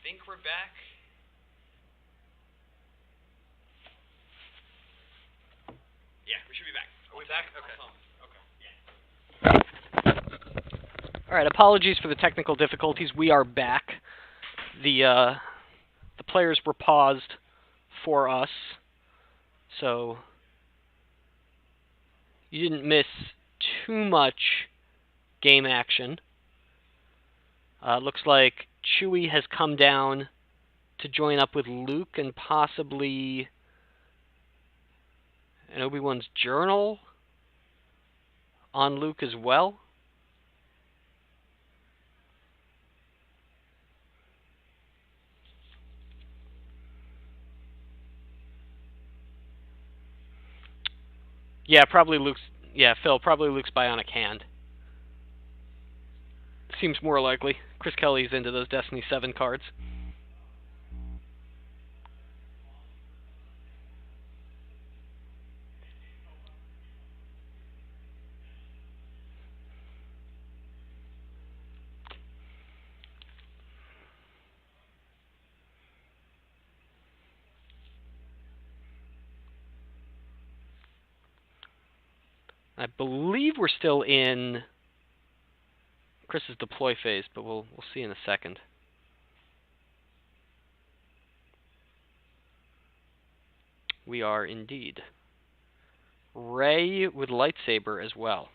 think we're back. Yeah, we should be back. Are we back? Okay. All right. Apologies for the technical difficulties. We are back. The players were paused for us, so you didn't miss too much game action. Looks like Chewie has come down to join up with Luke and possibly an Obi-Wan's journal on Luke as well. Yeah, probably Luke's. Yeah, Phil, probably Luke's bionic hand. Seems more likely. Chris Kelly's into those Destiny 7 cards. I believe we're still in Chris's deploy phase, but we'll see in a second. We are indeed. Rey with lightsaber as well.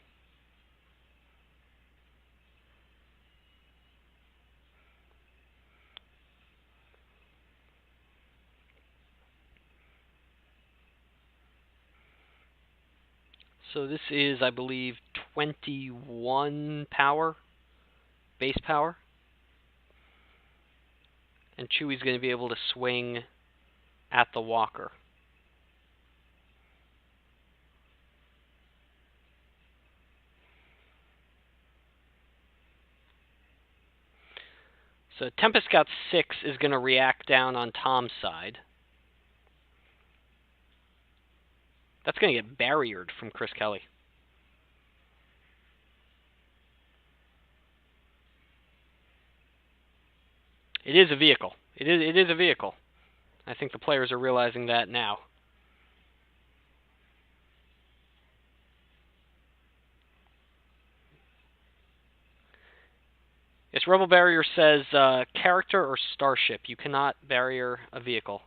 So this is, I believe, 21 power, base power. And Chewie's going to be able to swing at the walker. So Tempest Scout 6 is going to react down on Tom's side. That's going to get barriered from Chris Kelly. It is a vehicle. It is a vehicle. I think the players are realizing that now. Yes, Rebel Barrier says character or starship. You cannot barrier a vehicle.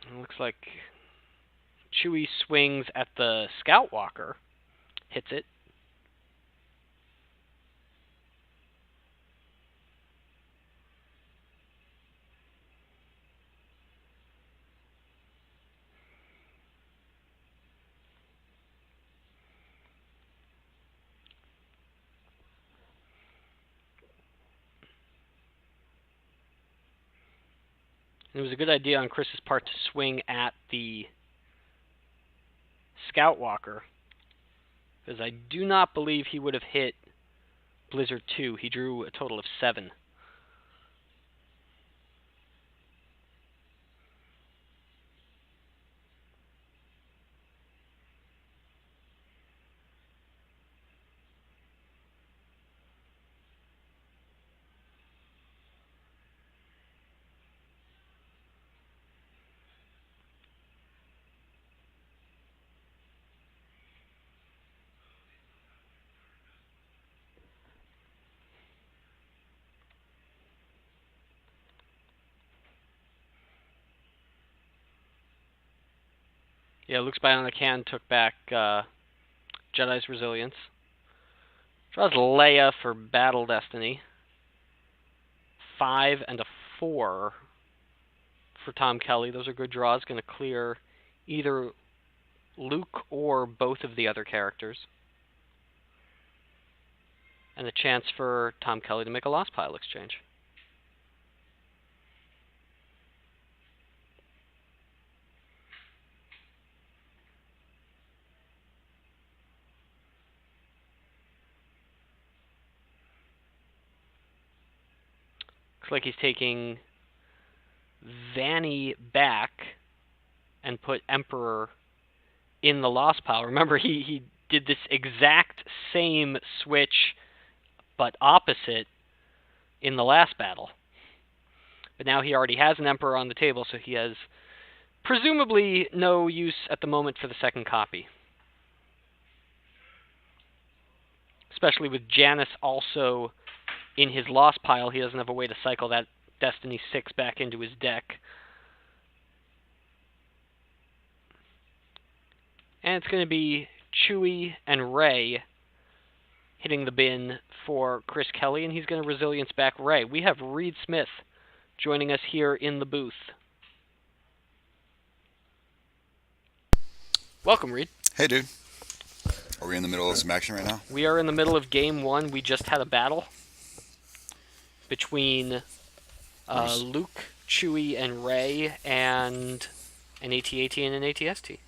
It looks like Chewie swings at the Scout Walker, hits it. It was a good idea on Chris's part to swing at the Scout Walker, because I do not believe he would have hit Blizzard 2. He drew a total of 7. Yeah, Luke's bionic hand took back Jedi's Resilience. Draws Leia for Battle Destiny. 5 and a 4 for Tom Kelly. Those are good draws. Going to clear either Luke or both of the other characters. And a chance for Tom Kelly to make a Lost Pile exchange. Looks like he's taking Vanny back and put Emperor in the Lost Pile. Remember, he did this exact same switch, but opposite, in the last battle. But now he already has an Emperor on the table, so he has presumably no use at the moment for the second copy. Especially with Janus also in his lost pile, he doesn't have a way to cycle that Destiny 6 back into his deck. And it's going to be Chewie and Rey hitting the bin for Chris Kelly, and he's going to resilience back Rey. We have Reed Smith joining us here in the booth. Welcome, Reed. Hey, dude. Are we in the middle of some action right now? We are in the middle of Game 1. We just had a battle between Luke, Chewie, and Rey, and an AT-AT and an AT-ST.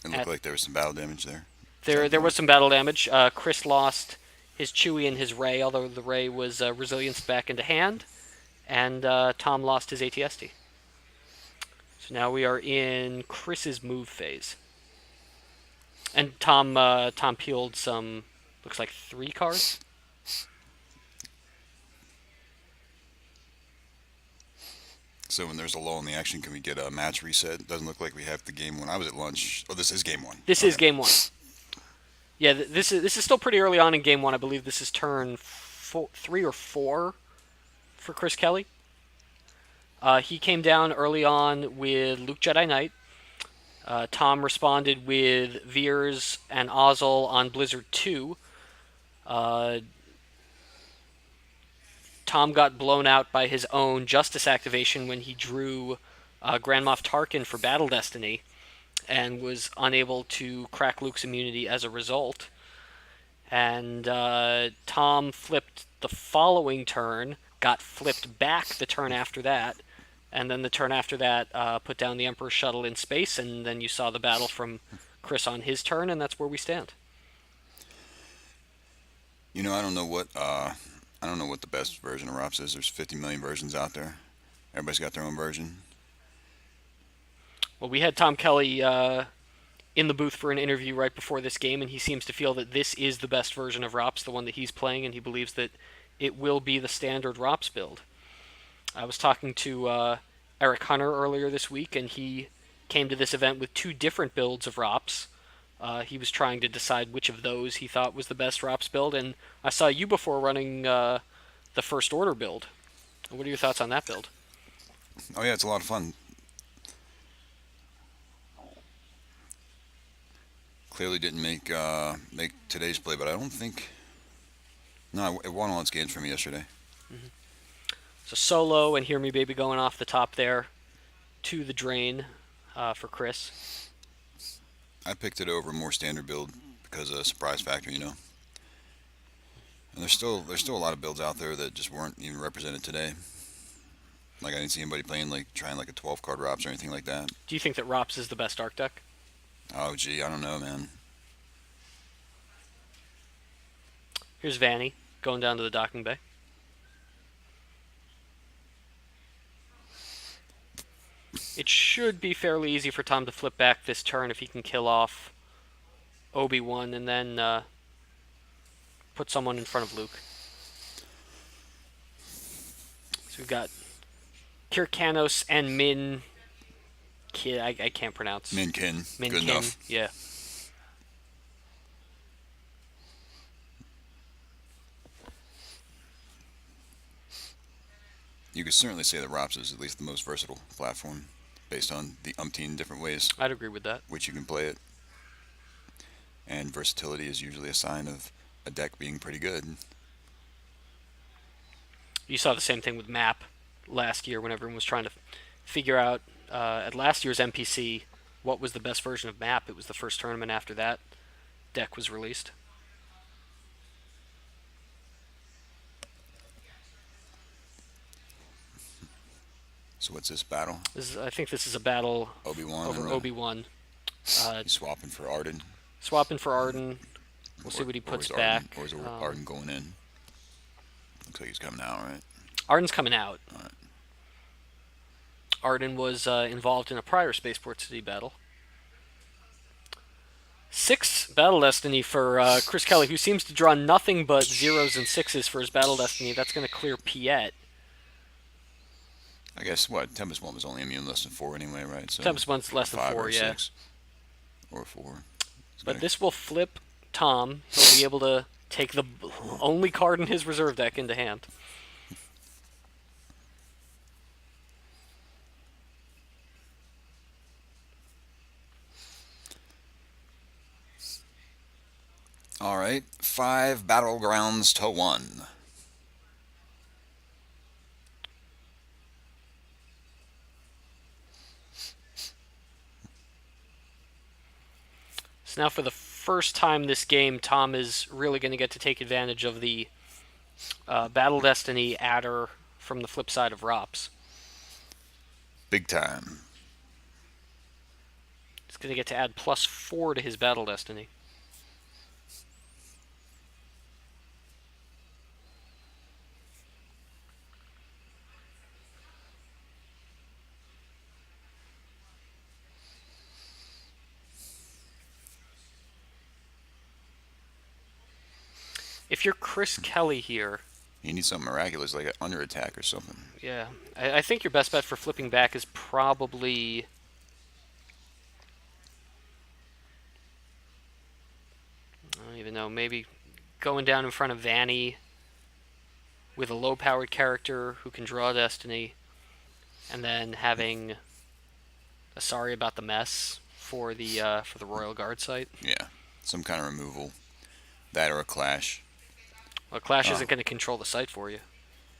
It looked like there was some battle damage there. There was some battle damage. Chris lost his Chewie and his Rey, although the Rey was resilience back into hand, and Tom lost his AT-ST. So now we are in Chris's move phase. And Tom peeled some, looks like 3 cards. So when there's a lull in the action, can we get a match reset? Doesn't look like we have the game 1. I was at lunch. Oh, this is game 1. This is game 1. Yeah, this is still pretty early on in game 1. I believe this is turn 3 or 4 for Chris Kelly. He came down early on with Luke Jedi Knight. Tom responded with Veers and Ozzel on Blizzard 2. Tom got blown out by his own Justice activation when he drew Grand Moff Tarkin for Battle Destiny and was unable to crack Luke's immunity as a result. And Tom flipped the following turn, got flipped back the turn after that, and then the turn after that put down the Emperor's shuttle in space, and then you saw the battle from Chris on his turn, and that's where we stand. You know, I don't know what the best version of ROPS is. There's 50 million versions out there. Everybody's got their own version. Well, we had Tom Kelly in the booth for an interview right before this game, and he seems to feel that this is the best version of ROPS, the one that he's playing, and he believes that it will be the standard ROPS build. I was talking to Eric Hunter earlier this week, and he came to this event with 2 different builds of ROPS. He was trying to decide which of those he thought was the best ROPS build, and I saw you before running the First Order build. What are your thoughts on that build? Oh yeah, it's a lot of fun. Clearly didn't make today's play, but I don't think. No, it won all its games for me yesterday. Mm-hmm. So Solo and Hear Me Baby going off the top there to the drain for Chris. I picked it over a more standard build because of surprise factor, you know. And there's still a lot of builds out there that just weren't even represented today. Like I didn't see anybody trying like a 12-card ROPS or anything like that. Do you think that ROPS is the best Arc deck? Oh gee, I don't know, man. Here's Vanny going down to the docking bay. It should be fairly easy for Tom to flip back this turn if he can kill off Obi-Wan and then put someone in front of Luke. So we've got Kirkanos and Min. I can't pronounce. Minkin. Good enough. Yeah. You could certainly say that ROPS is at least the most versatile platform based on the umpteen different ways I'd agree with that. which you can play it. And versatility is usually a sign of a deck being pretty good. You saw the same thing with Map last year when everyone was trying to figure out at last year's MPC what was the best version of Map. It was the first tournament after that deck was released. So what's this battle? I think this is a battle Obi-Wan over and Obi-Wan. he's swapping for Arden. Swapping for Arden. We'll see what he puts back. Or is Arden going in? Looks like he's coming out, right? Arden's coming out. All right. Arden was involved in a prior Spaceport City battle. 6 Battle Destiny for Chris Kelly, who seems to draw nothing but 0s and 6s for his Battle Destiny. That's going to clear Piet. I guess what Tempest one was only immune less than 4 anyway, right? So Tempest one's less than 5 4, or yeah. 6 or 4. But this will flip Tom. He'll be able to take the only card in his reserve deck into hand. All right, 5 battlegrounds to 1. So now for the first time this game, Tom is really going to get to take advantage of the Battle Destiny adder from the flip side of Rops. Big time. He's going to get to add +4 to his Battle Destiny. If you're Chris Kelly here, You need something miraculous like an under attack or something. yeah, I think your best bet for flipping back is probably... I don't even know, maybe going down in front of Vanny with a low-powered character who can draw Destiny, and then having a Sorry About the Mess for the Royal Guard site. Yeah, some kind of removal. That or a clash. Well, Clash isn't going to control the site for you.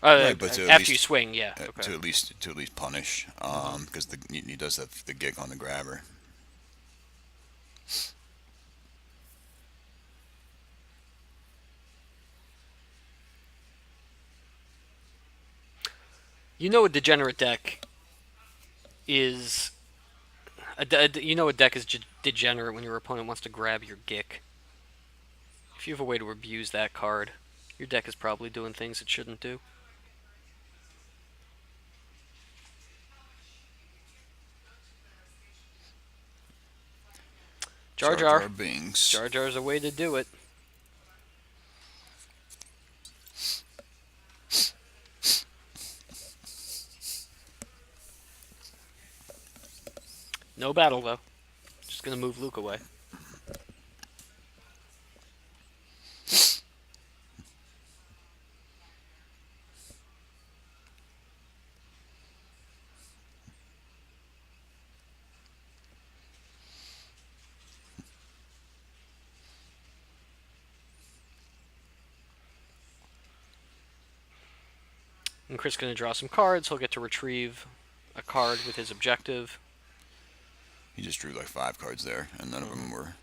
Right, but to at after you least- swing, yeah. Okay. To at least punish, because he does have the gig on the grabber. You know a degenerate deck is... you know a deck is degenerate when your opponent wants to grab your Gick. If you have a way to abuse that card, your deck is probably doing things it shouldn't do. Jar Jar. Binks. Jar Jar's a way to do it. No battle, though. Just gonna move Luke away. And Chris gonna draw some cards. He'll get to retrieve a card with his objective. He just drew like 5 cards there, and none of them were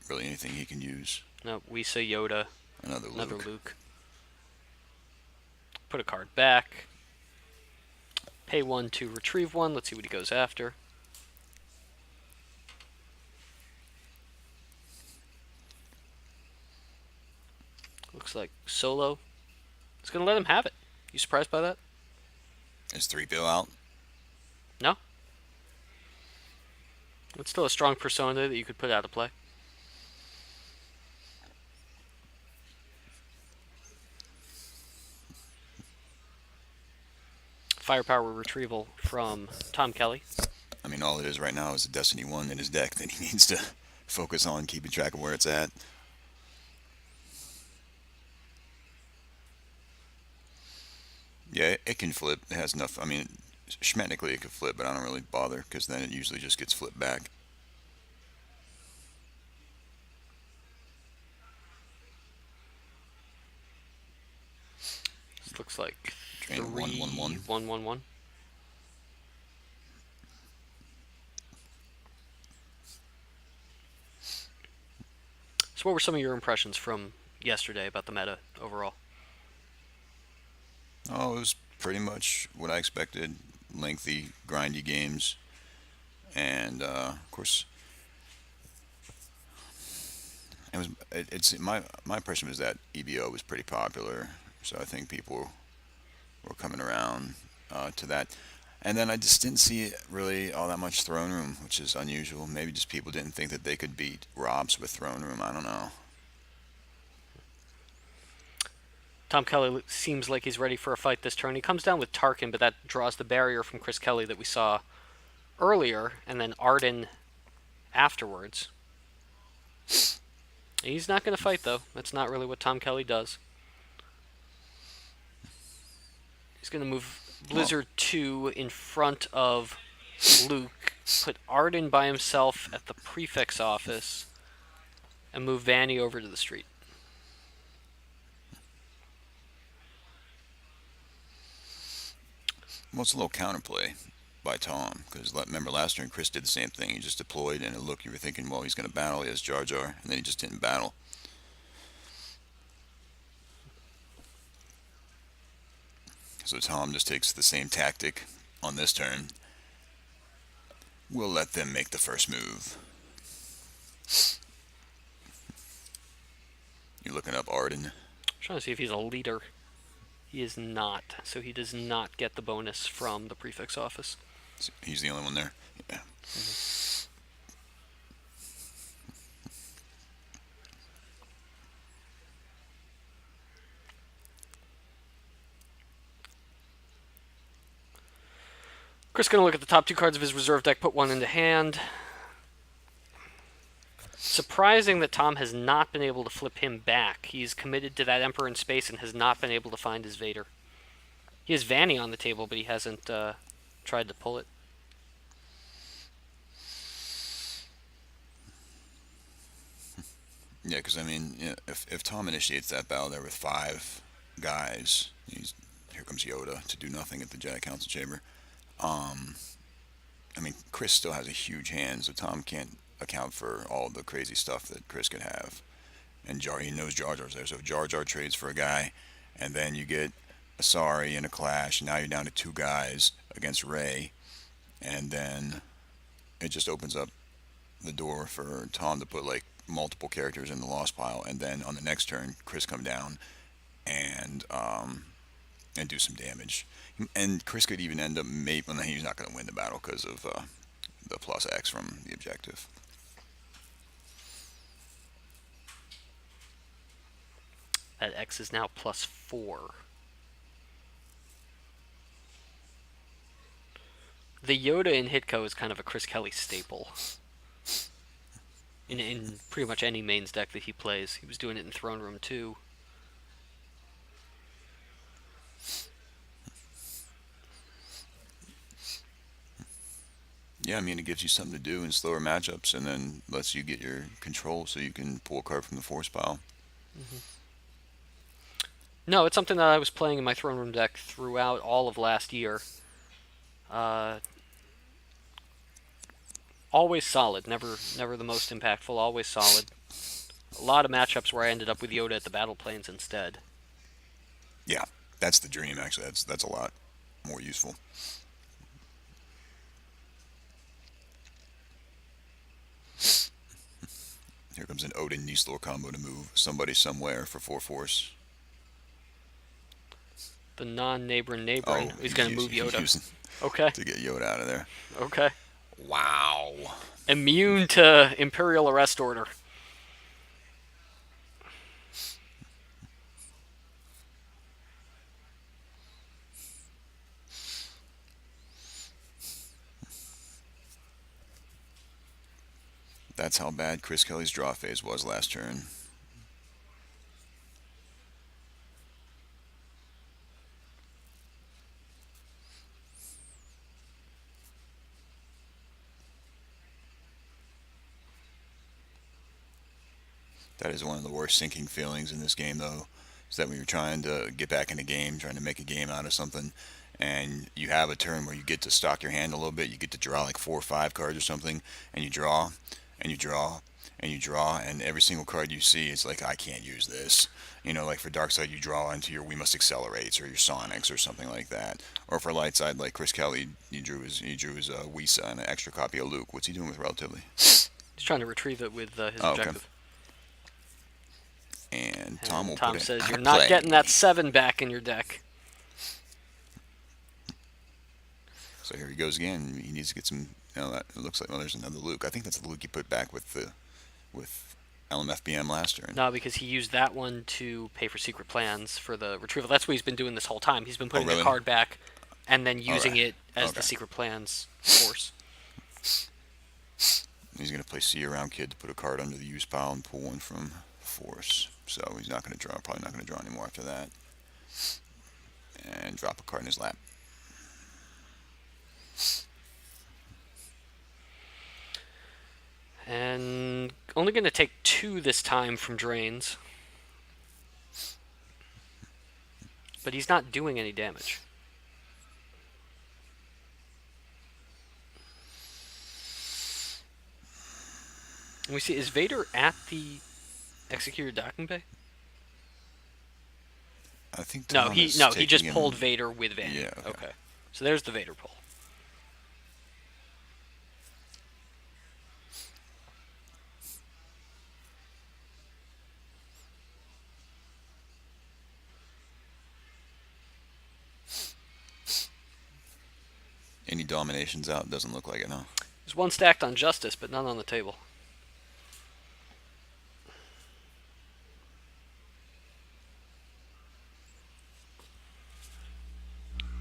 really anything he can use. No, we say Yoda. Another Another Luke. Luke. Put a card back. Pay 1 to retrieve 1. Let's see what he goes after. Looks like Solo. He's gonna let him have it. You surprised by that? Is 3 bill out? No. It's still a strong persona that you could put out of play. Firepower retrieval from Tom Kelly. I mean, all it is right now is a Destiny 1 in his deck that he needs to focus on keeping track of where it's at. Yeah, it can flip. It has enough. I mean, schmetically it could flip, but I don't really bother because then it usually just gets flipped back. This looks like Drain 3, 1/1/1. 1/1/1. So what were some of your impressions from yesterday about the meta overall? Oh, it was pretty much what I expected. Lengthy, grindy games. And, of course, it's my impression was that EBO was pretty popular. So I think people were coming around to that. And then I just didn't see really all that much throne room, which is unusual. Maybe just people didn't think that they could beat Robs with throne room. I don't know. Tom Kelly seems like he's ready for a fight this turn. He comes down with Tarkin, but that draws the barrier from Chris Kelly that we saw earlier, and then Arden afterwards. He's not going to fight, though. That's not really what Tom Kelly does. He's going to move Blizzard 2 in front of Luke, put Arden by himself at the prefix office, and move Vanny over to the street. Well, it's a little counterplay by Tom, because remember last turn Chris did the same thing. He just deployed, and it looked, you were thinking, well, he's going to battle. He has Jar Jar, and then he just didn't battle. So Tom just takes the same tactic on this turn. We'll let them make the first move. You're looking up Arden. I'm trying to see if he's a leader. He is not, so he does not get the bonus from the prefix office. He's the only one there? Yeah. Chris going to look at the top two cards of his reserve deck, put one into hand. Surprising that Tom has not been able to flip him back. He's committed to that Emperor in space and has not been able to find his Vader. He has Vanny on the table, but he hasn't tried to pull it. Yeah, because I mean, if Tom initiates that battle there with 5 guys, here comes Yoda to do nothing at the Jedi Council chamber. I mean, Chris still has a huge hand, so Tom can't account for all the crazy stuff that Chris could have. And he knows Jar Jar's there, so if Jar Jar trades for a guy, and then you get Asari in a clash, and now you're down to 2 guys against Rey, and then it just opens up the door for Tom to put like multiple characters in the lost pile, and then on the next turn, Chris come down and do some damage. And Chris could even end up he's not going to win the battle because of the plus X from the objective. That X is now +4. The Yoda in Hitco is kind of a Chris Kelly staple. In pretty much any mains deck that he plays. He was doing it in Throne Room too. Yeah, I mean, it gives you something to do in slower matchups, and then lets you get your control so you can pull a card from the force pile. Mm-hmm. No, it's something that I was playing in my Throne Room deck throughout all of last year. Always solid, never the most impactful, always solid. A lot of matchups where I ended up with Yoda at the battle planes instead. Yeah, that's the dream, actually. That's a lot more useful. Here comes an Odin Nistor combo to move somebody somewhere for 4 force. The non-neighboring. He's going to move Yoda. Okay. To get Yoda out of there. Okay. Wow. Immune to Imperial Arrest Order. That's how bad Chris Kelly's draw phase was last turn. That is one of the worst sinking feelings in this game, though, is that when you're trying to get back in a game, trying to make a game out of something, and you have a turn where you get to stock your hand a little bit, you get to draw like 4 or 5 cards or something, and you draw, and you draw, and you draw, and every single card you see, it's like, I can't use this. You know, like for Darkseid, you draw into your We Must Accelerates or your Sonics or something like that. Or for Lightside, like Chris Kelly, he drew his Wisa and an extra copy of Luke. What's he doing with Relatively? He's trying to retrieve it with his objective. Okay. And Tom says, you're not getting that 7 back in your deck. So here he goes again. He needs to get some. It looks like there's another Luke. I think that's the Luke he put back with LMFBM last turn. No, because he used that one to pay for secret plans for the retrieval. That's what he's been doing this whole time. He's been putting really? the card back and then using Alright. it as Okay. the secret plans force. He's going to play See Around Kid to put a card under the use pile and pull one from force. So he's not going to draw. Probably not going to draw anymore after that. And drop a card in his lap. And only going to take 2 this time from drains. But he's not doing any damage. And we see, is Vader at the Executor docking bay? I think No, Tom he is he taking just him- pulled Vader with Vader. Yeah, okay. Okay. So there's the Vader pull. Any dominations out? Doesn't look like it, huh? There's 1 stacked on Justice, but none on the table.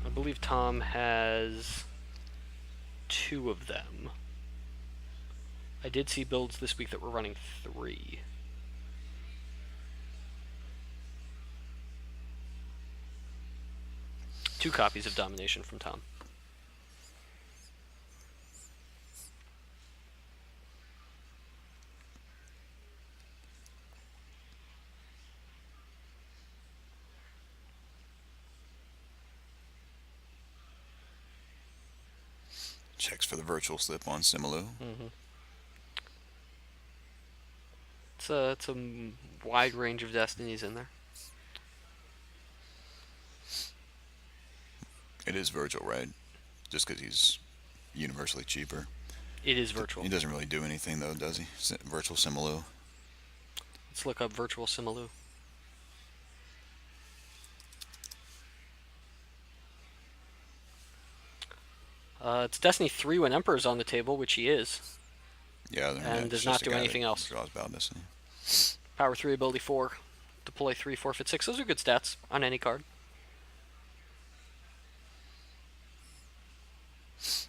I believe Tom has 2 of them. I did see builds this week that were running 3. Two copies of Domination from Tom. Checks for the virtual slip on Simalu. It's a wide range of destinies in there. It is virtual, right? Just because he's universally cheaper. It is virtual. He doesn't really do anything, though, does he? Virtual Simalu. Let's look up virtual Simalu. It's Destiny 3 when Emperor's on the table, which he is. Yeah, And does it's not just a do guy anything that else. Draws Battle Destiny. Power 3, ability 4. Deploy 3, forfeit 6. Those are good stats on any card.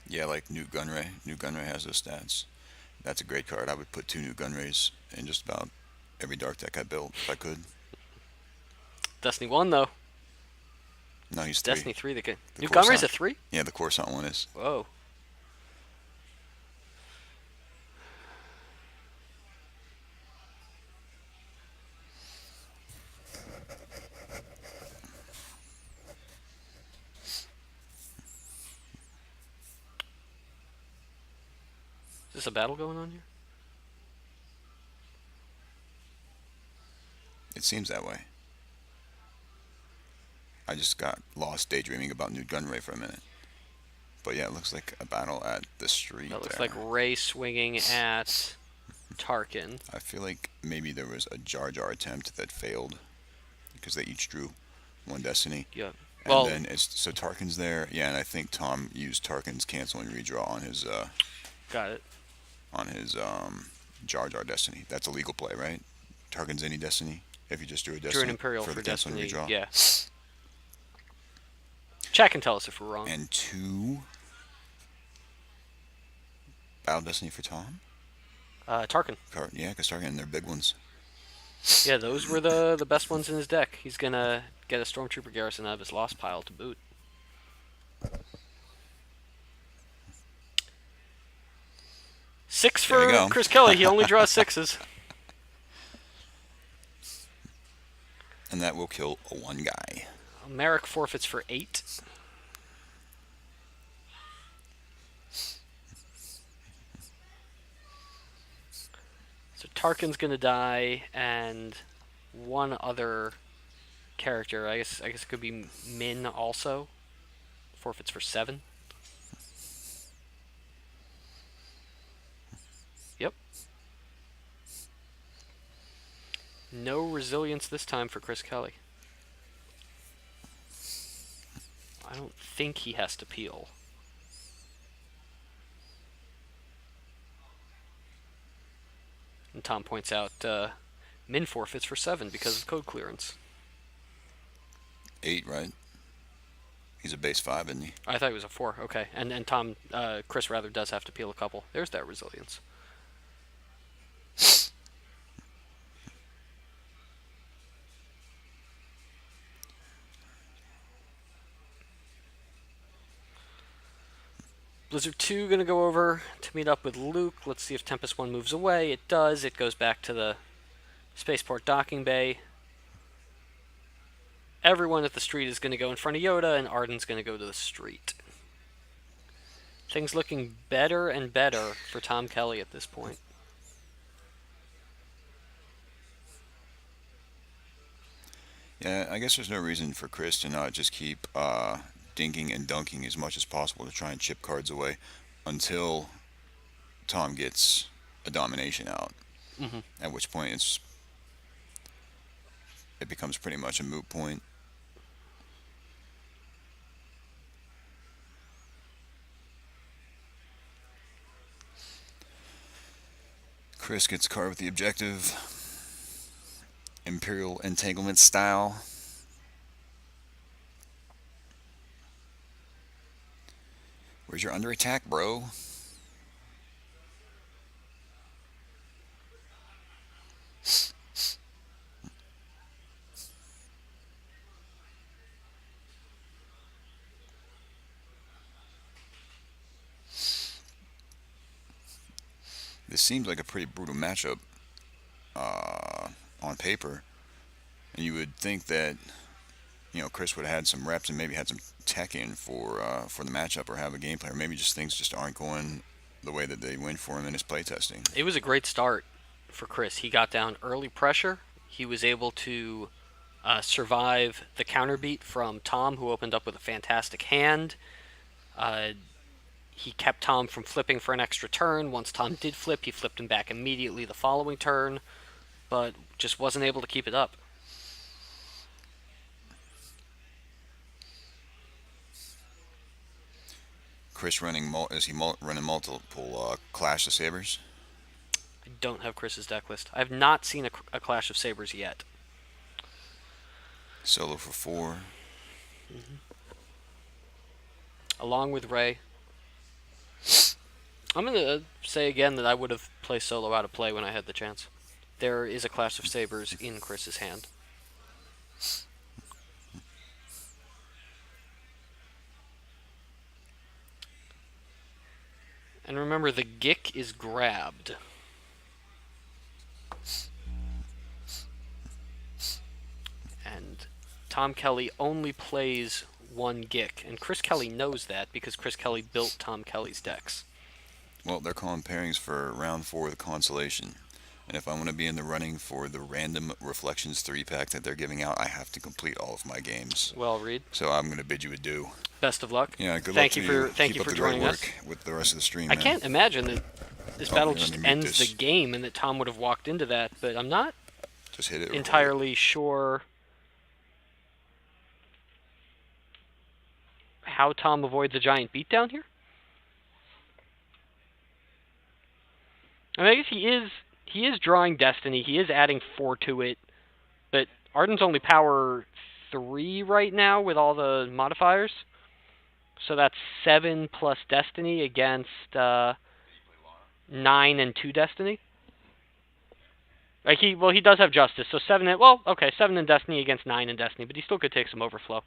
Yeah, like Newt Gunray. Newt Gunray has those stats. That's a great card. I would put 2 Newt Gunrays in just about every dark deck I built if I could. Destiny 1, though. No, he's 3. Destiny 3. The New Coruscant. Gunray's a 3? Yeah, the Coruscant one is. Whoa. Is this a battle going on here? It seems that way. I just got lost daydreaming about Newt Gunray for a minute. But yeah, it looks like a battle at the street. That looks there. like Ray swinging at Tarkin. I feel like maybe there was a Jar Jar attempt that failed because they each drew 1 destiny. Yeah. And Well, then so Tarkin's there. Yeah, and I think Tom used Tarkin's cancel and redraw on his got it. Jar Jar destiny. That's a legal play, right? Tarkin's any destiny if you just drew a destiny. Drew an Imperial for the cancel and Destiny. redraw. Yeah. Chat can tell us if we're wrong. And 2 Battle Destiny for Tom. Tarkin. Yeah, because Tarkin, they're big ones. Yeah, those were the best ones in his deck. He's gonna get a Stormtrooper garrison out of his lost pile to boot. Six There you for go. Chris Kelly. He only draws 6s. And that will kill a 1 guy. Merrick forfeits for 8. So Tarkin's gonna die, and one other character. I guess it could be Min also. Forfeits for 7. Yep. No resilience this time for Chris Kelly. I don't think he has to peel. And Tom points out Min forfeits for 7 because of code clearance. 8, right? He's a base 5, isn't he? I thought he was a 4. Okay. And Chris rather does have to peel a couple. There's that resilience. Blizzard 2 going to go over to meet up with Luke. Let's see if Tempest 1 moves away. It does. It goes back to the spaceport docking bay. Everyone at the street is going to go in front of Yoda, and Arden's going to go to the street. Things looking better and better for Tom Kelly at this point. Yeah, I guess there's no reason for Chris to not just keep dinking and dunking as much as possible to try and chip cards away until Tom gets a domination out. Mm-hmm. At which point it becomes pretty much a moot point. Chris gets card with the objective. Imperial Entanglement style. Where's your under attack, bro? This seems like a pretty brutal matchup on paper, and you would think that Chris would have had some reps and maybe had some tech in for the matchup, or have a game plan, or maybe just things just aren't going the way that they went for him in his playtesting. It was a great start for Chris. He got down early pressure. He was able to survive the counter beat from Tom, who opened up with a fantastic hand. He kept Tom from flipping for an extra turn. Once Tom did flip, he flipped him back immediately the following turn, but just wasn't able to keep it up. Chris running running multiple Clash of Sabers? I don't have Chris's deck list. I have not seen a Clash of Sabers yet. Solo for 4. Mm-hmm. Along with Ray. I'm going to say again that I would have placed Solo out of play when I had the chance. There is a Clash of Sabers in Chris's hand. And remember, the Gick is grabbed. And Tom Kelly only plays one Gick. And Chris Kelly knows that because Chris Kelly built Tom Kelly's decks. Well, they're calling pairings for round 4 of the Consolation. And if I want to be in the running for the random Reflections 3-pack that they're giving out, I have to complete all of my games. Well, Reed. So I'm going to bid you adieu. Best of luck. Yeah, good thank luck you to for thank Keep you up for the joining great us. work with the rest of the stream. I man. can't imagine that this battle let just me mute ends this. the game and that Tom would have walked into that, but I'm not Just hit it. entirely sure how Tom avoids a giant beatdown here. I mean, I guess he is drawing Destiny. He is adding 4 to it, but Arden's only power 3 right now with all the modifiers. So that's 7 plus Destiny against 9 and 2 Destiny. Like he does have Justice, so 7 in Destiny against 9 in Destiny, but he still could take some overflow.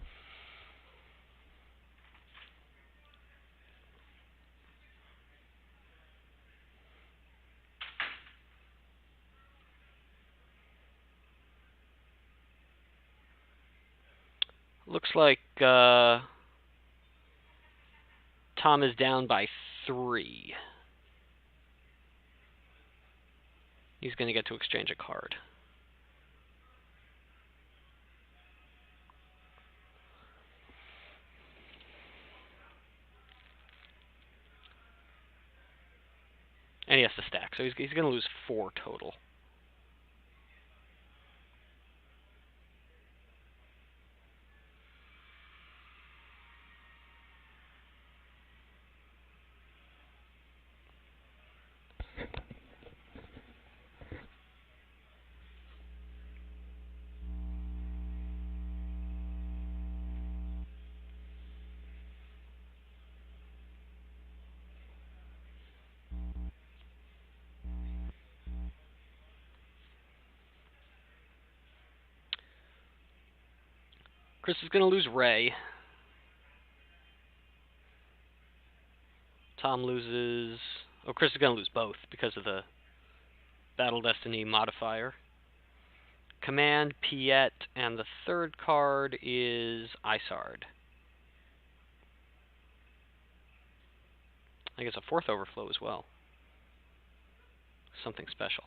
Looks like Tom is down by 3. He's going to get to exchange a card. And he has to stack, so he's going to lose 4 total. Chris is going to lose Ray. Tom loses... Oh, Chris is going to lose both because of the Battle Destiny modifier. Command, Piet, and the third card is Isard. I guess a fourth overflow as well. Something special.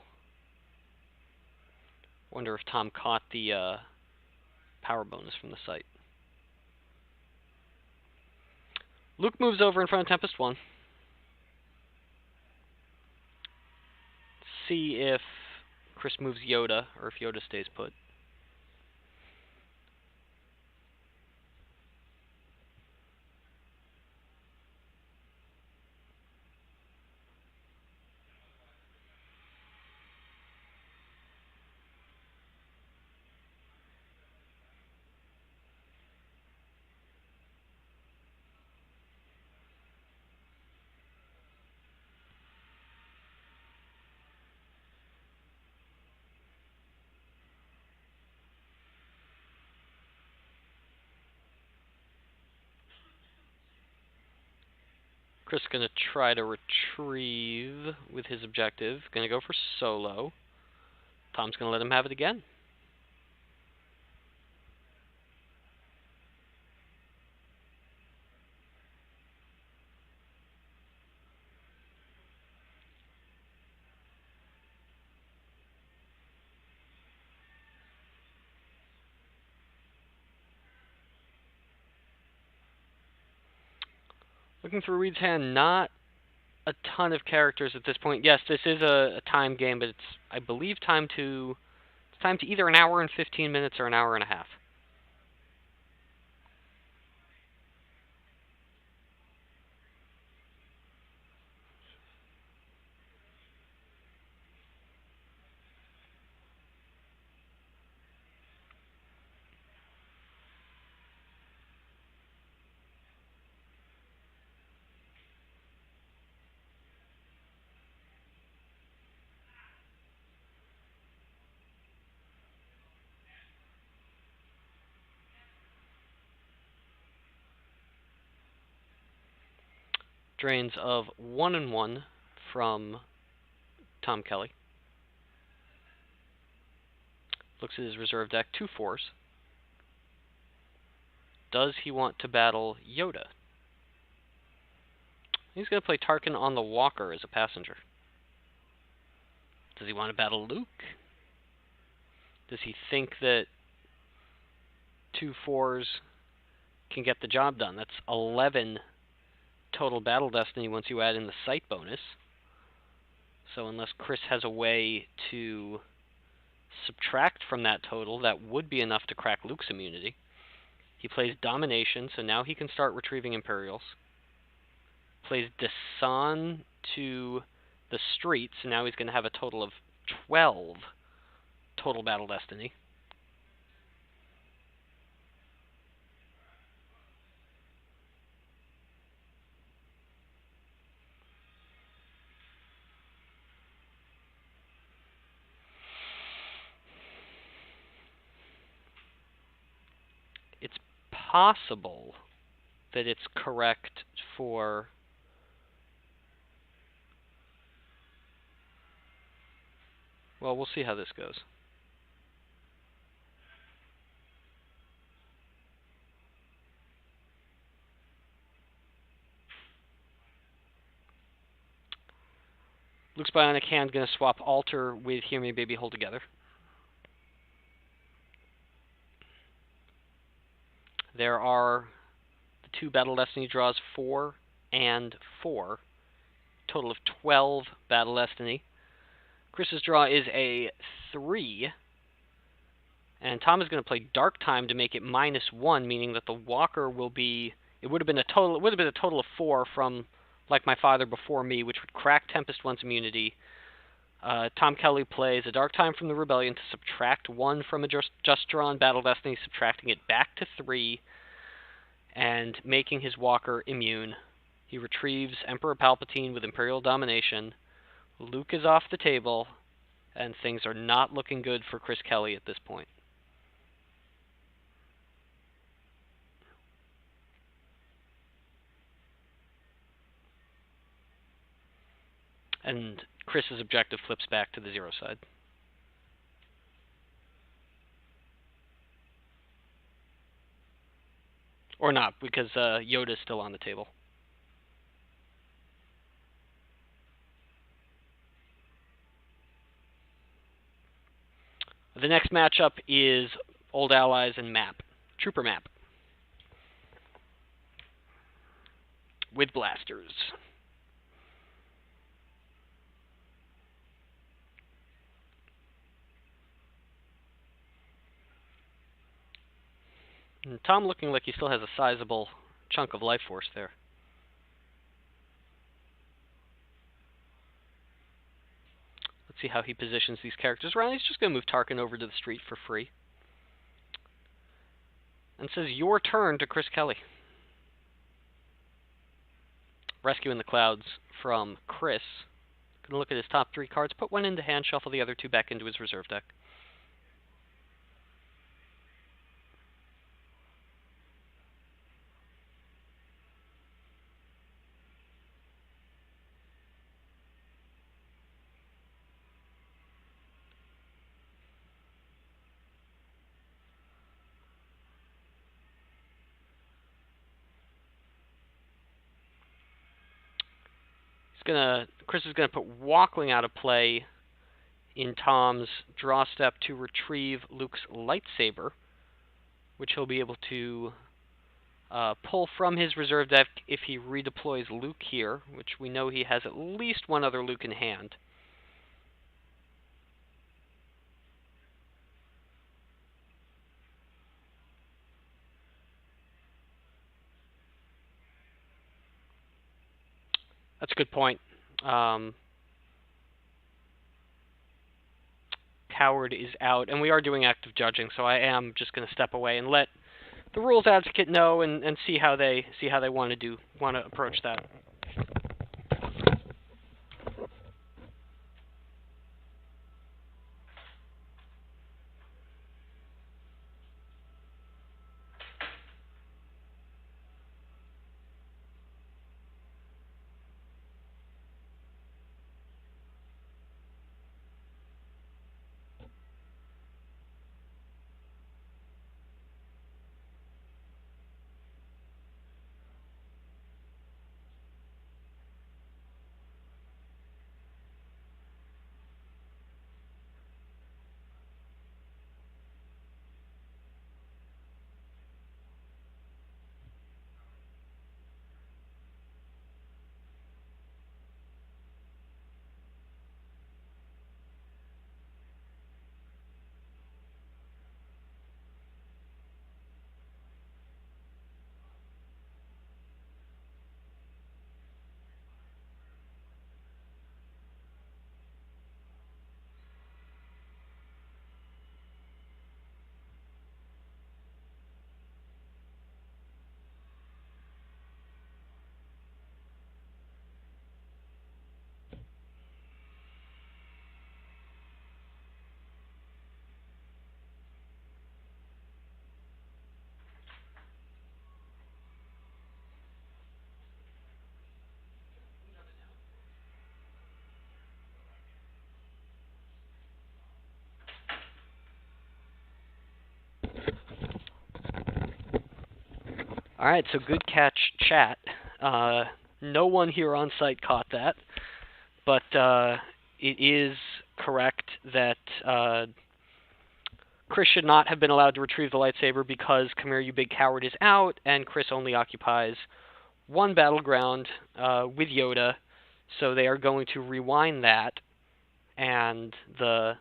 Wonder if Tom caught the power bonus from the site. Luke moves over in front of Tempest 1. See if Chris moves Yoda, or if Yoda stays put. Chris is going to try to retrieve with his objective. Going to go for solo. Tom's going to let him have it again. Looking through Reed's hand, not a ton of characters at this point. Yes, this is a time game, but it's, I believe, time to either an hour and 15 minutes or an hour and a half. Drains of 1 and 1 from Tom Kelly. Looks at his reserve deck, 2 4s. Does he want to battle Yoda? He's going to play Tarkin on the Walker as a passenger. Does he want to battle Luke? Does he think that 2 4s can get the job done? That's 11 total Battle Destiny once you add in the sight bonus. So unless Chris has a way to subtract from that total, that would be enough to crack Luke's immunity. He plays Domination, so now he can start retrieving Imperials. Plays Desan to the streets, so now he's going to have a total of 12 total Battle Destiny. It's possible that it's correct for... Well, we'll see how this goes. Luke's Bionic Hand going to swap Alter with Hear Me Baby Hold Together. There are the 2 Battle Destiny draws, 4 and 4. Total of 12 Battle Destiny. Chris's draw is a 3. And Tom is going to play Dark Time to make it -1, meaning that the Walker will be... It would have been a total of 4 from Like My Father Before Me, which would crack Tempest 1's immunity. Tom Kelly plays a Dark Time from the Rebellion to subtract 1 from a just drawn Battle Destiny, subtracting it back to 3, and making his Walker immune. He retrieves Emperor Palpatine with Imperial Domination. Luke is off the table, and things are not looking good for Chris Kelly at this point. And Chris's objective flips back to the 0 side. Or not, because Yoda's still on the table. The next matchup is Old Allies and Map. Trooper Map. With blasters. And Tom looking like he still has a sizable chunk of life force there. Let's see how he positions these characters around. He's just going to move Tarkin over to the street for free. And says, your turn to Chris Kelly. Rescuing the Clouds from Chris. Going to look at his top 3 cards, put one into hand, shuffle the other 2 back into his reserve deck. Chris is gonna put Walkling out of play in Tom's draw step to retrieve Luke's lightsaber, which he'll be able to pull from his reserve deck if he redeploys Luke here, which we know he has at least one other Luke in hand. That's a good point. Coward is out, and we are doing active judging, so I am just going to step away and let the rules advocate know and see how they want to approach that. All right, so good catch, chat. No one here on site caught that, but it is correct that Chris should not have been allowed to retrieve the lightsaber because Come Here, You Big Coward is out, and Chris only occupies one battleground with Yoda, so they are going to rewind that, and the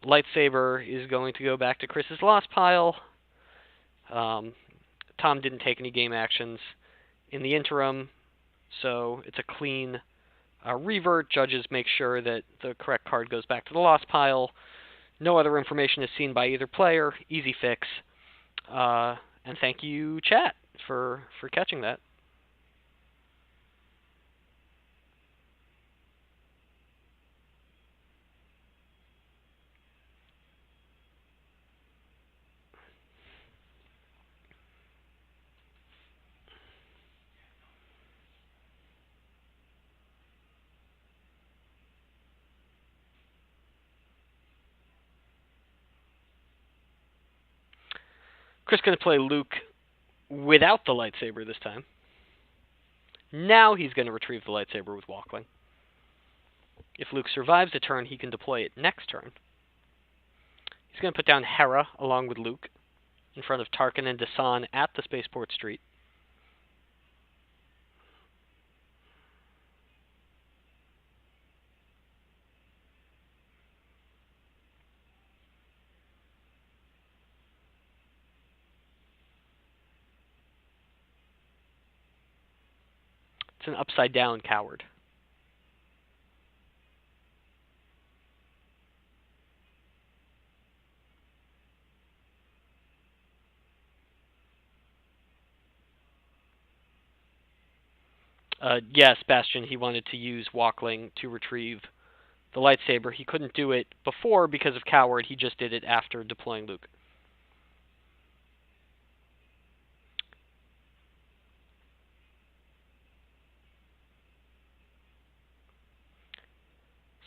lightsaber is going to go back to Chris's lost pile. Tom didn't take any game actions in the interim, so it's a clean revert. Judges make sure that the correct card goes back to the lost pile. No other information is seen by either player. Easy fix. And thank you, chat, for catching that. Chris going to play Luke without the lightsaber this time. Now he's going to retrieve the lightsaber with Walkling. If Luke survives a turn, he can deploy it next turn. He's going to put down Hera along with Luke in front of Tarkin and Desan at the Spaceport Street. It's an upside-down coward. Yes, Bastion, he wanted to use Walkling to retrieve the lightsaber. He couldn't do it before because of coward. He just did it after deploying Luke.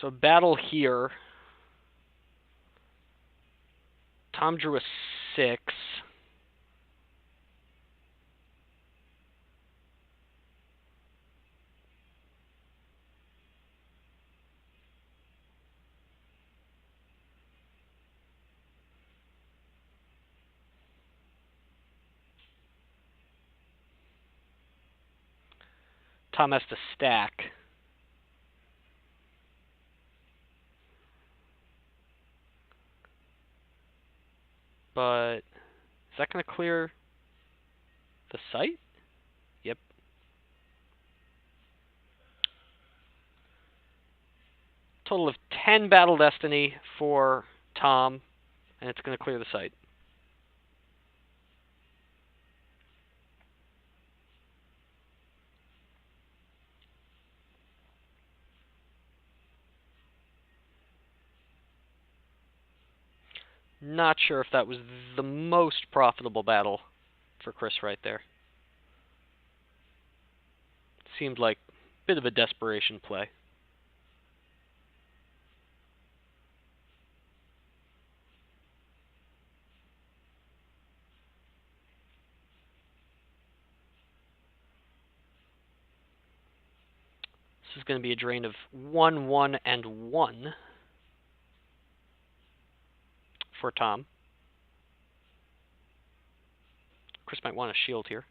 So battle here. Tom drew a 6. Tom has to stack. But is that going to clear the site? Yep. Total of 10 Battle Destiny for Tom, and it's going to clear the site. Not sure if that was the most profitable battle for Chris right there. Seemed like a bit of a desperation play. This is going to be a drain of 1, 1, and 1 for Tom. Chris might want a shield here.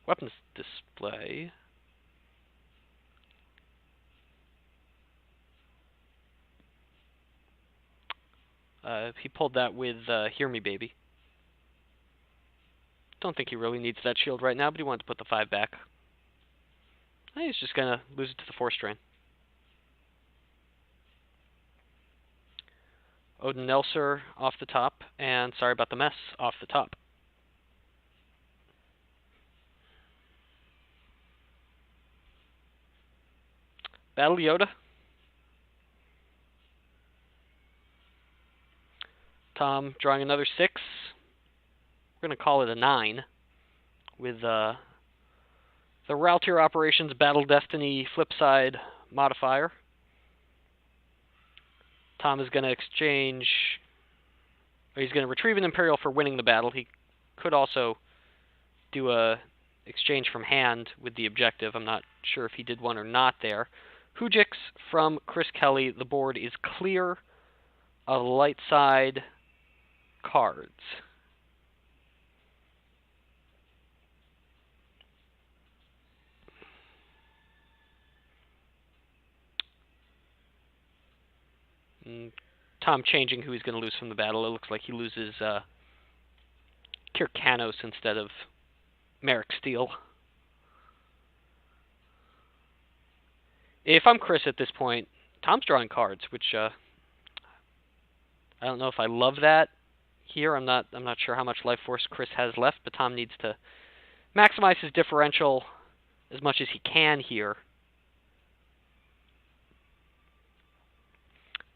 Weapons display. He pulled that with Hear Me Baby. Don't think he really needs that shield right now, but he wanted to put the 5 back. I think he's just going to lose it to the Force Drain. Odin Nelser off the top, and sorry about the mess off the top. Battle Yoda. Tom drawing another 6. We're going to call it a 9 with the Routier Operations Battle Destiny flip side modifier. Tom is going to exchange, or he's going to retrieve an Imperial for winning the battle. He could also do a exchange from hand with the objective. I'm not sure if he did one or not there. Hujix from Chris Kelly. The board is clear of light side cards. Tom changing who he's going to lose from the battle. It looks like he loses Kirkanos instead of Merrick Steele. If I'm Chris at this point, Tom's drawing cards, which I don't know if I love that here. I'm not sure how much life force Chris has left, but Tom needs to maximize his differential as much as he can here.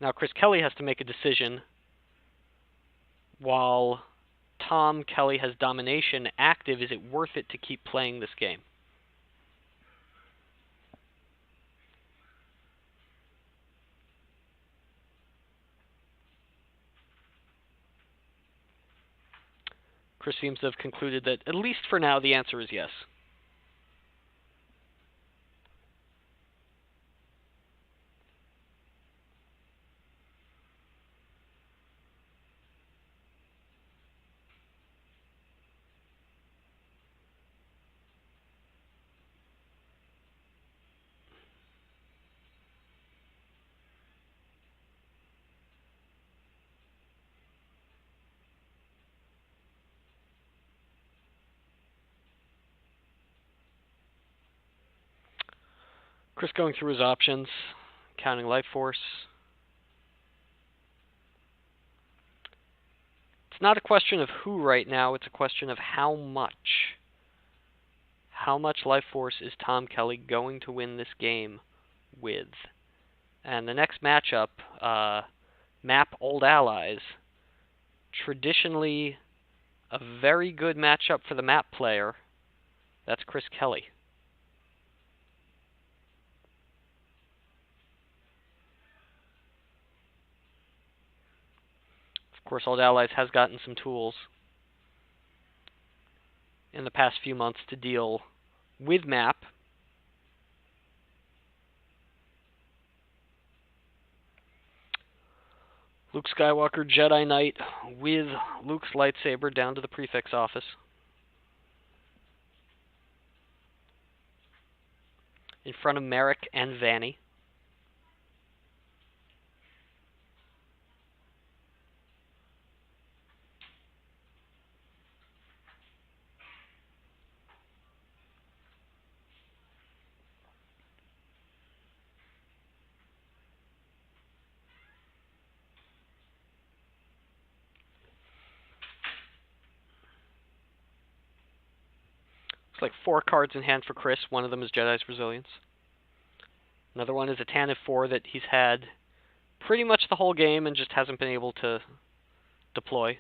Now Chris Kelly has to make a decision while Tom Kelly has domination active. Is it worth it to keep playing this game? Chris seems to have concluded that, at least for now, the answer is yes. Chris going through his options, counting life force. It's not a question of who right now, it's a question of how much. How much life force is Tom Kelly going to win this game with? And the next matchup, Map Old Allies, traditionally a very good matchup for the map player. That's Chris Kelly. Of course, Old Allies has gotten some tools in the past few months to deal with map. Luke Skywalker Jedi Knight with Luke's lightsaber down to the prefix office. In front of Merrick and Vanny. Looks like 4 cards in hand for Chris. One of them is Jedi's Resilience. Another one is a Tan of 4 that he's had pretty much the whole game and just hasn't been able to deploy.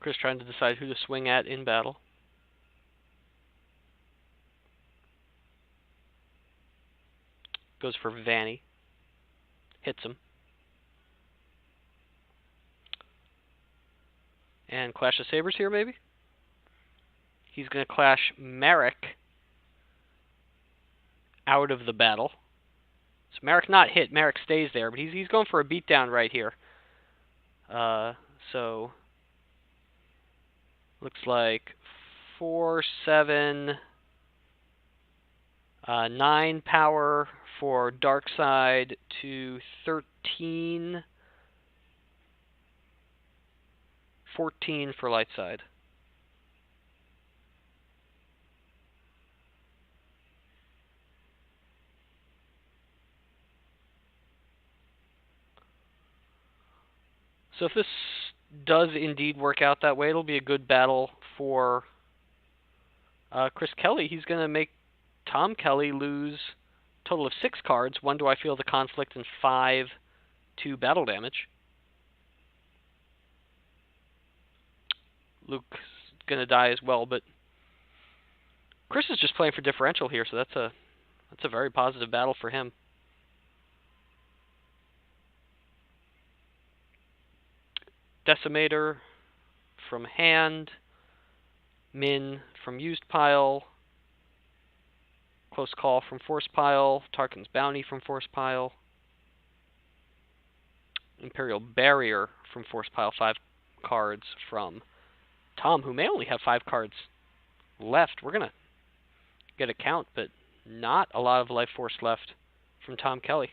Chris trying to decide who to swing at in battle. Goes for Vanny. Hits him. And Clash of Sabers here, maybe? He's going to clash Merrick out of the battle. So Merrick not hit. Merrick stays there, but he's going for a beatdown right here. So looks like 4, 7, 9 power for dark side to 13, 14 for light side. So if this does indeed work out that way, it'll be a good battle for Chris Kelly. He's going to make Tom Kelly lose a total of 6 cards. 1 to I Feel the Conflict, and 5 to battle damage. Luke's going to die as well, but Chris is just playing for differential here, so that's a very positive battle for him. Decimator from hand, Min from used pile, Close Call from force pile, Tarkin's Bounty from force pile, Imperial Barrier from force pile, 5 cards from Tom, who may only have 5 cards left. We're going to get a count, but not a lot of life force left from Tom Kelly.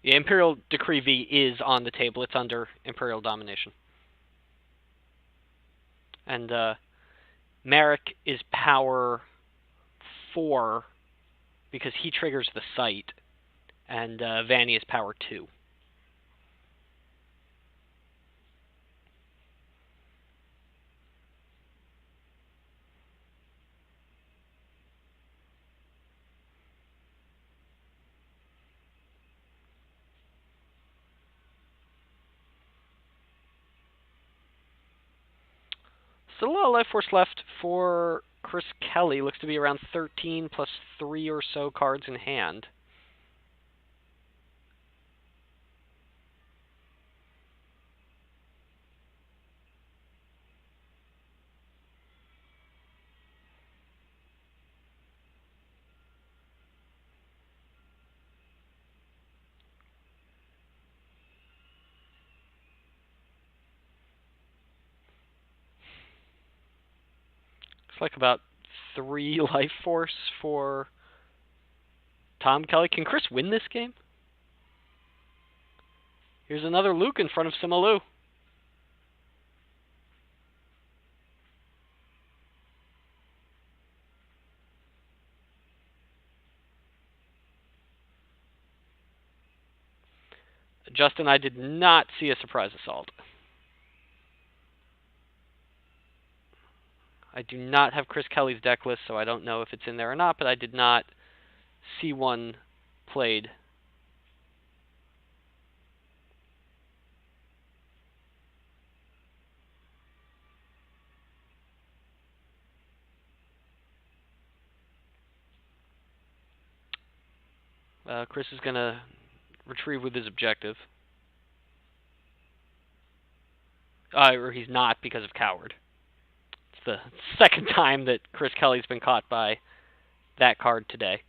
Yeah, Imperial Decree V is on the table. It's under Imperial Domination. And Merrick is power 4 because he triggers the site, and Vanny is power 2. Still a lot of life force left for Chris Kelly. Looks to be around 13 plus 3 or so cards in hand. Looks like about 3 life force for Tom Kelly. Can Chris win this game? Here's another Luke in front of Simalu. Justin, I did not see a surprise assault. I do not have Chris Kelly's deck list, so I don't know if it's in there or not, but I did not see one played. Chris is going to retrieve with his objective. Or he's not because of Coward. It's the second time that Chris Kelly's been caught by that card today.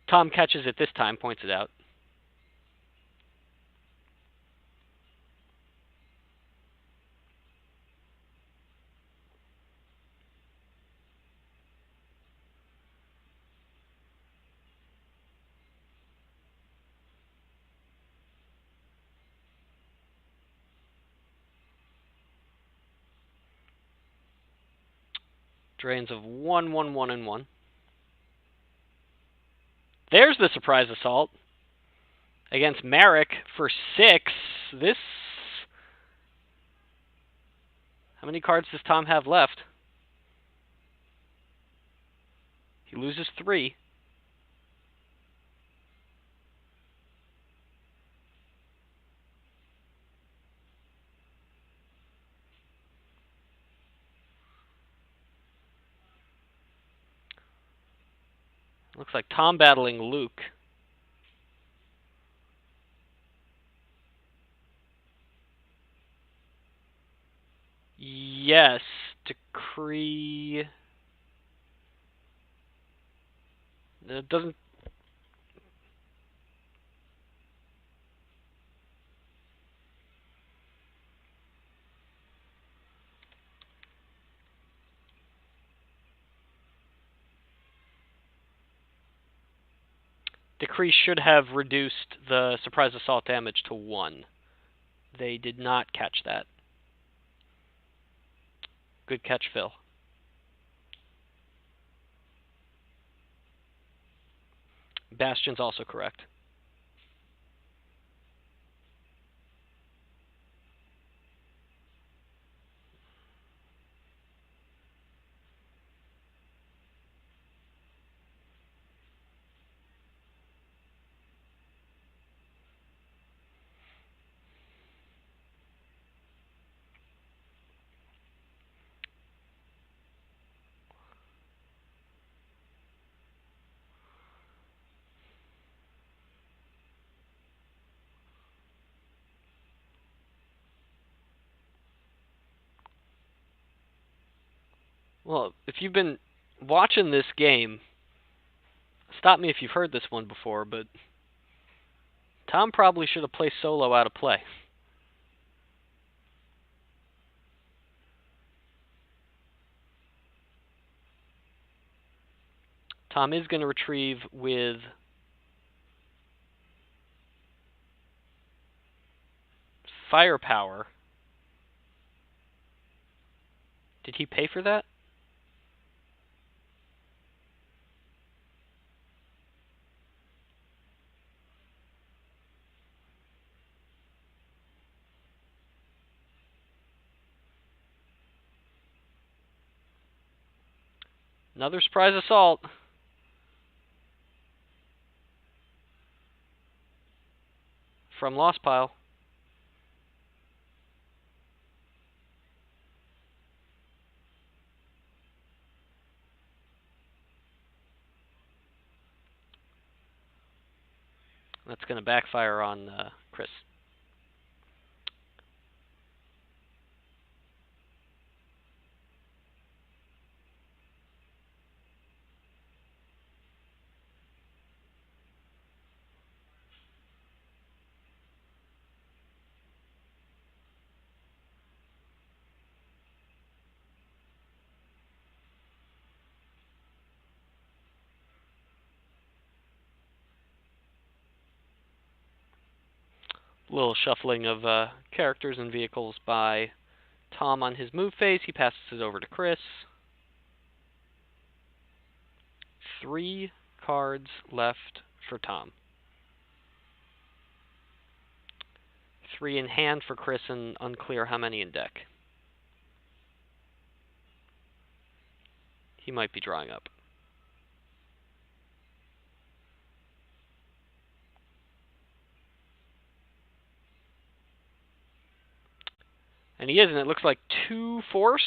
Tom catches it this time, points it out. Drains of 1, 1, 1, and 1. There's the surprise assault against Merrick for 6. This... How many cards does Tom have left? He loses 3. Looks like Tom battling Luke. Yes, Decree... It doesn't... Decree should have reduced the surprise assault damage to 1. They did not catch that. Good catch, Phil. Bastion's also correct. Well, if you've been watching this game, stop me if you've heard this one before, but Tom probably should have placed Solo out of play. Tom is going to retrieve with firepower. Did he pay for that? Another surprise assault. From Lost Pile. That's going to backfire on Chris. Little shuffling of characters and vehicles by Tom on his move phase. He passes it over to Chris. 3 cards left for Tom. 3 in hand for Chris, and unclear how many in deck. He might be drawing up. And he is, and it looks like 2 force